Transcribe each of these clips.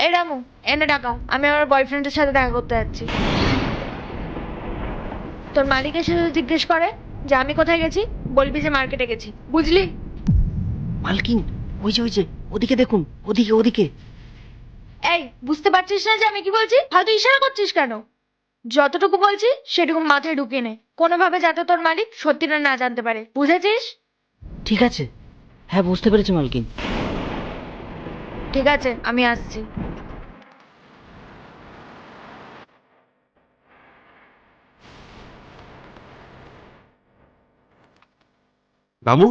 এই রামু, এনে টাকা। আমি আমার বয়ফ্রেন্ডের সাথে দেখা করতে যাচ্ছি। তোর মালিকের সাথে জিজ্ঞেস করে যে আমি কোথায় গেছি, বলবি যে মার্কেটে গেছি, বুঝলি? মালকিন, ওই যে ওদিকে দেখুন, ওদিকে ওদিকে। এই, বুঝতে পারছিস না যে আমি কি বলছি? ফালতু ইশারা করছিস কেন? যতটুকু বলছি সেটুকু মাথায় ঢুকিয়ে নে, কোনোভাবে যাতে তোর মালিক সত্যিটা না জানতে পারে, বুঝেছিস? ঠিক আছে, হ্যাঁ বুঝতে পেরেছি মালকিন। ঠিক আছে, আমি আসছি। রামু,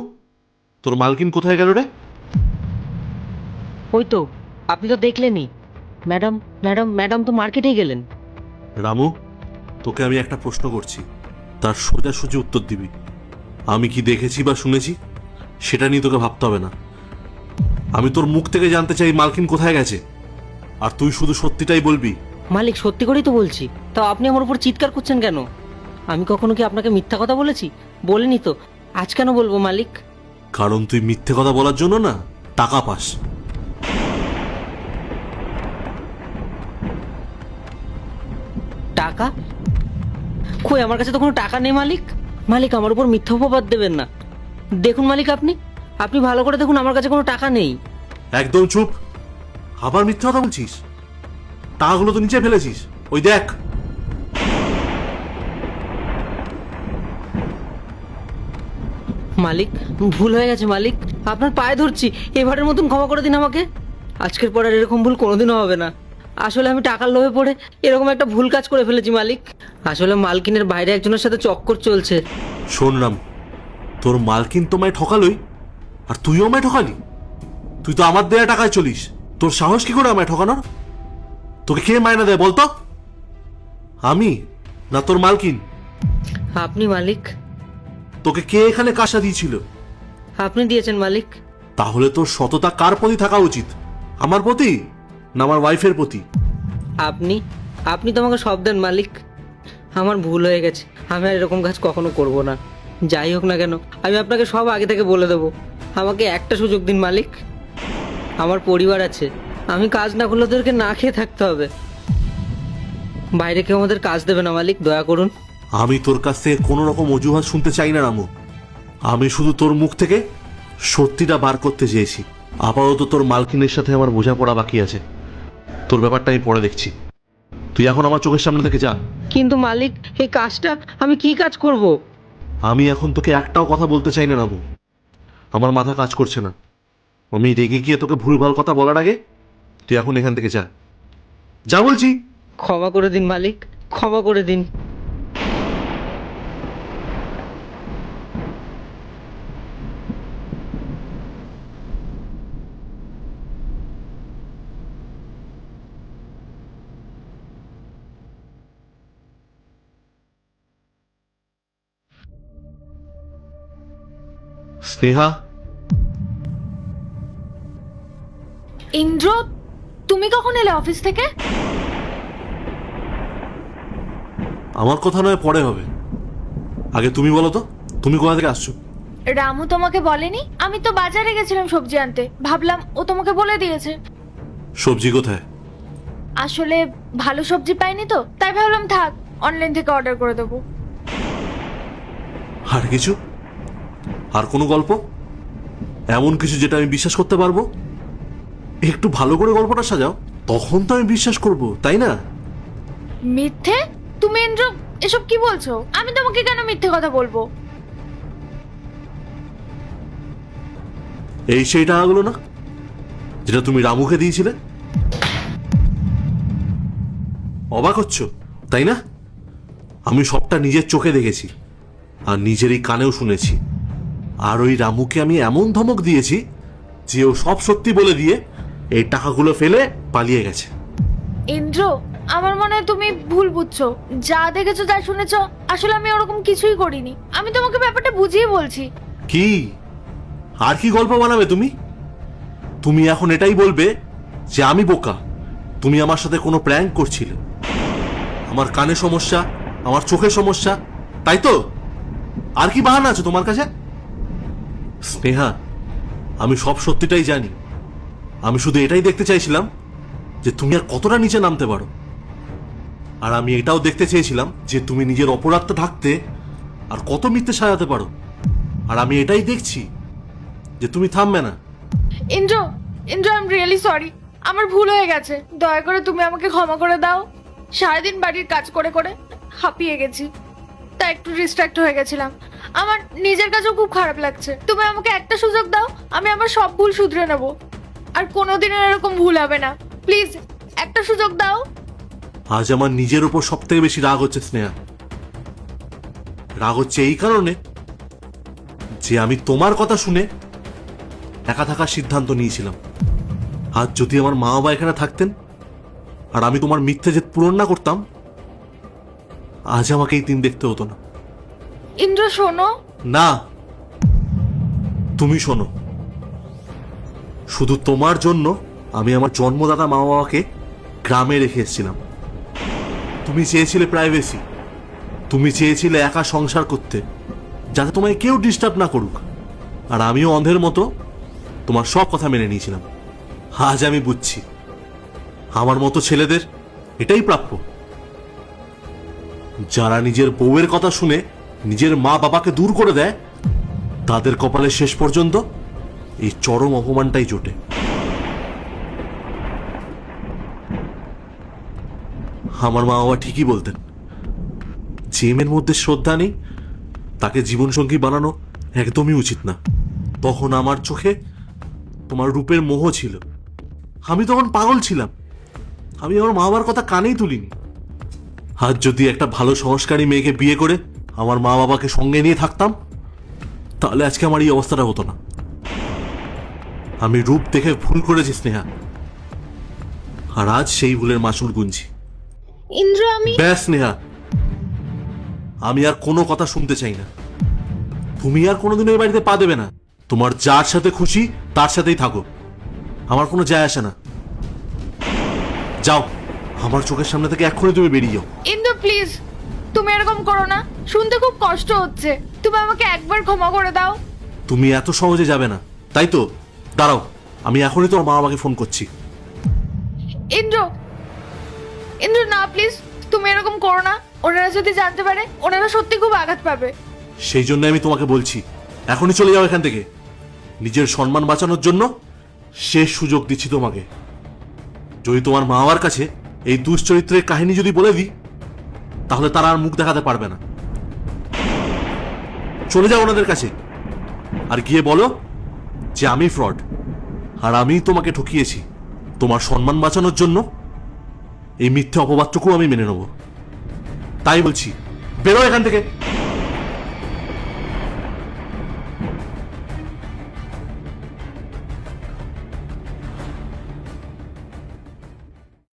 তোর মালকিন কোথায় গেল রে? ওই তো, আপনি তো দেখলেনই। ম্যাডাম ম্যাডাম ম্যাডাম তো মার্কেটেই গেলেন। রামু, তোকে আমি একটা প্রশ্ন করছি, তার সোজাসুজি উত্তর দিবি। আমি কি দেখেছি বা শুনেছি সেটা নিয়ে তোকে ভাবতে হবে না। আমি তোর মুখ থেকে জানতে চাই মালকিন কোথায় গেছে, আর তুই শুধু সত্যিটাই বলবি। মালিক, সত্যি করেই তো বলছি, তাও আপনি আমার উপর চিৎকার করছেন কেন? আমি কখনো কি আপনাকে মিথ্যা কথা বলেছি? বলিনি তো। আজ কেন বলবো মালিক? কারণ তুই মিথ্যে কথা বলার জন্য না টাকা পাস। টাকা? কই, আমার কাছে তো কোনো টাকা নেই মালিক। মালিক, আমার উপর মিথ্যা অপবাদ দেবেন না। দেখুন মালিক, আপনি আপনি ভালো করে দেখুন, আমার কাছে কোনো টাকা নেই। একদম চুপ। আবার মিথ্যে কথা বলছিস? টাকাগুলো তো নিচে ফেলেছিস, ওই দেখ। মালিক, ভুল হয়ে গেছে মালিক, আপনার পায়ে ধরছি, এবারের মতন ক্ষমা করে দিন আমাকে। আজকের পর আর এরকম ভুল কোনোদিনও হবে না। আসলে আমি টাকার লোভে পড়ে এরকম একটা ভুল কাজ করে ফেলেছি মালিক। আসলে মালকিনের বাইরে একজনের সাথে চক্কর চলছে। শোন রাম, তোর মালকিন তোমায় ঠকালই, আর তুইও আমায় ঠকালি। তুই তো আমার দেয়া টাকায় চলিস, তোর সাহস কি করে আমায় ঠকানোর? তোকে কে মায়না দেয় বলতো? আমি না তোর মালকিন? আপনি মালিক। তোকে কে এখানে কাশা দিয়েছিল? আপনি দিয়েছেন মালিক। তাহলে তোর সততা কার প্রতি থাকা উচিত, আমার প্রতি না আমার ওয়াইফের প্রতি? আপনি আপনি তো আমাকে সব দেন মালিক। আমার ভুল হয়ে গেছে, আমি আর এরকম কাজ কখনো করব না। যাই হোক না কেন, আমি আপনাকে সব আগে থেকে বলে দেবো। আমাকে একটা সুযোগ দিন মালিক। আমার পরিবার আছে, আমি কাজ না করলে ওদেরকে না খেয়ে থাকতে হবে। বাইরে কেউ আমাদের কাজ দেবে না মালিক, দয়া করুন। আমি তোর কাছ থেকে কোনো রকম অজুহাত শুনতে চাই না রামু। আমি শুধু তোর মুখ থেকে সত্যিটা বার করতে চেয়েছি। আপাতত তোর মালকিনের সাথে আমার বোঝাপড়া বাকি আছে, তোর ব্যাপারটা আমি পরে দেখছি। তুই এখন আমার চোখের সামনে থেকে যা। কিন্তু মালিক, এই কাজটা আমি কি কাজ করব? আমি এখন তোকে একটাও কথা বলতে চাই না রামু, আমার মাথা কাজ করছে না। আমি রেগে গিয়ে তোকে ভুলভাল কথা বলার আগে তুই এখন এখান থেকে যা, যা বলছি। ক্ষমা করে দিন মালিক, ক্ষমা করে দিন। স্নেহা, ইন্দ্র, তুমি কখন এলে অফিস থেকে? আমার কথা নয় পরে হবে, আগে তুমি বলো তো তুমি কোথা থেকে আসছো? রামু তোমাকে বলেনি? আমি তো বাজারে গেছিলাম সবজি আনতে, ভাবলাম ও তোমাকে বলে দিয়েছে। সবজি কোথায়? আসলে ভালো সবজি পাইনি তো, তাই ভাবলাম থাক, অনলাইন থেকে অর্ডার করে দেবো। আর কিছু? আর কোনো গল্প? এমন কিছু যেটা আমি বিশ্বাস করতে পারবো? একটু ভালো করে গল্পটা সাজাও, তখন তো আমি বিশ্বাস করব, তাই না? মিথ্যে? তুমি ইন্দ্র এসব কি বলছো? আমি তোমাকে কেন মিথ্যে কথা বলবো? এই সেই টাকাগুলো না যেটা তুমি রামুকে দিয়েছিলে? অবাক হচ্ছ তাই না? আমি সবটা নিজের চোখে দেখেছি, আর নিজেরই কানেও শুনেছি। আর ওই রামুকে আমি এমন ধমক দিয়েছি যে ও সব সত্যি বলে দিয়ে এই টাকাগুলো ফেলে পালিয়ে গেছে। ইন্দ্র, আমার মনে হয় তুমি ভুল বুঝছো। যা দেখেছো যা শুনেছো, আসলে আমি ওরকম কিছুই করিনি। আমি তোমাকে ব্যাপারটা বুঝিয়ে বলছি। কি আর কি গল্প বানাবে তুমি? তুমি এখন এটাই বলবে যে আমি বোকা, তুমি আমার সাথে কোনো প্র্যাঙ্ক করছিলে। আমার কানে সমস্যা, আমার চোখে সমস্যা, তাই তো? আর কি বাহানা আছে তোমার কাছে? স্নেহা, আমি সব সত্যিটাই জানি। আমি শুধু এটাই দেখতে চাইছিলাম যে তুমি আর কতটা নিচে নামতে পারো। আর আমি এটাও দেখতে চেয়েছিলাম যে তুমি নিজের অপরাধটা ঢাকতে আর কত মিথ্যে সাজাতে পারো। আর আমি এটাই দেখছি যে তুমি থামবে না। Indra, Indra, I am really sorry. আমার ভুল হয়ে গেছে, দয়া করে তুমি আমাকে ক্ষমা করে দাও। সারাদিন বাড়ির কাজ করে করে হাঁপিয়ে গেছি, তাই একটু ডিস্ট্র্যাক্ট হয়ে গেছিলাম। আমার নিজের কাছেও খুব খারাপ লাগছে। তুমি আমাকে একটা সুযোগ দাও, আমি আমার সব ভুল শুধরে নেব, আর কোনোদিনও এরকম ভুল হবে না। প্লিজ একটা সুযোগ দাও। আজ আমার নিজের উপর সব থেকে বেশি রাগ হচ্ছে স্নেহা। রাগ হচ্ছে এই কারণে যে আমি তোমার কথা শুনে একা থাকার সিদ্ধান্ত নিয়েছিলাম। আজ যদি আমার মা বাবা এখানে থাকতেন আর আমি তোমার মিথ্যে জেদ পূরণ না করতাম, আজ আমাকে এই দিন দেখতে হতো না। ইন্দ্র শোনো। না, তুমি শোনো। শুধু তোমার জন্য আমি আমার জন্মদাতা মা বাবাকে গ্রামে রেখে এসেছিলাম। তুমি চেয়েছিলে প্রাইভেসি, তুমি চেয়েছিলে একা সংসার করতে, যাতে তোমায় কেউ ডিস্টার্ব না করুক। আর আমিও অন্ধের মতো তোমার সব কথা মেনে নিয়েছিলাম। আজ আমি বুঝছি আমার মতো ছেলেদের এটাই প্রাপ্য, যারা নিজের বউয়ের কথা শুনে নিজের মা বাবাকে দূর করে দেয়, তাদের কপালে শেষ পর্যন্ত এই চরম অপমানটাই জোটে। আমার মা বাবা ঠিকই বলতেন, যে মেয়ের মধ্যে শ্রদ্ধা নেই তাকে জীবনসঙ্গী বানানো একদমই উচিত না। তখন আমার চোখে তোমার রূপের মোহ ছিল। আমি তখন পাগল ছিলাম। আমি আমার মা বাবার কথা কানেই তুলিনি। আজ যদি একটা ভালো সংস্কারী মেয়েকে বিয়ে করে আমার মা বাবাকে সঙ্গে নিয়ে থাকতাম, তাহলে আজকে আমার এই অবস্থাটা হতো না। আমি রূপ দেখে ভুল করেছি স্নেহা, আর আজ সেই ভুলের মাসুল গুনছি। ইন্দ্র, আমি ব্যাস স্নেহা, আমি আর কোনো কথা শুনতে চাই না। তুমি আর কোনোদিন এই বাড়িতে পা দেবে না। তোমার যার সাথে খুশি তার সাথেই থাকো, আমার কোনো যায় আসে না। যাও, আমার চোখের সামনে থেকে এক্ষুনি তুমি বেরিয়ে যাও। ইন্দ্র প্লিজ, তুমি এরকম করো না। শুনতে খুব কষ্ট হচ্ছে। তুমি আমাকে একবার ক্ষমা করে দাও। তুমি এত সহজে যাবে না, তাই তো? দাঁড়াও, আমি এখনই তোমার মা বাবাকে ফোন করছি। ইন্দ্র, ইন্দ্র না প্লিজ, তুমি এরকম করো না। ওনারা যদি জানতে পারে, ওনারা সত্যি খুব আঘাত পাবে। সেই জন্য আমি তোমাকে বলছি, এখনই চলে যাও এখান থেকে। নিজের সম্মান বাঁচানোর জন্য শেষ সুযোগ দিচ্ছি তোমাকে। যদি তোমার মা বাবার কাছে এই দুশ্চরিত্রের কাহিনী যদি বলে দিই, তাহলে তারা আর মুখ দেখাতে পারবে না। চলে যাও ওনাদের কাছে, আর গিয়ে বলো যে আমি ফ্রড, আর আমি তোমাকে ঠকিয়েছি। তোমার সম্মান বাঁচানোর জন্য এই মিথ্যে অপবাদটুকু আমি মেনে নেব। তাই বলছি, বেরো এখান থেকে।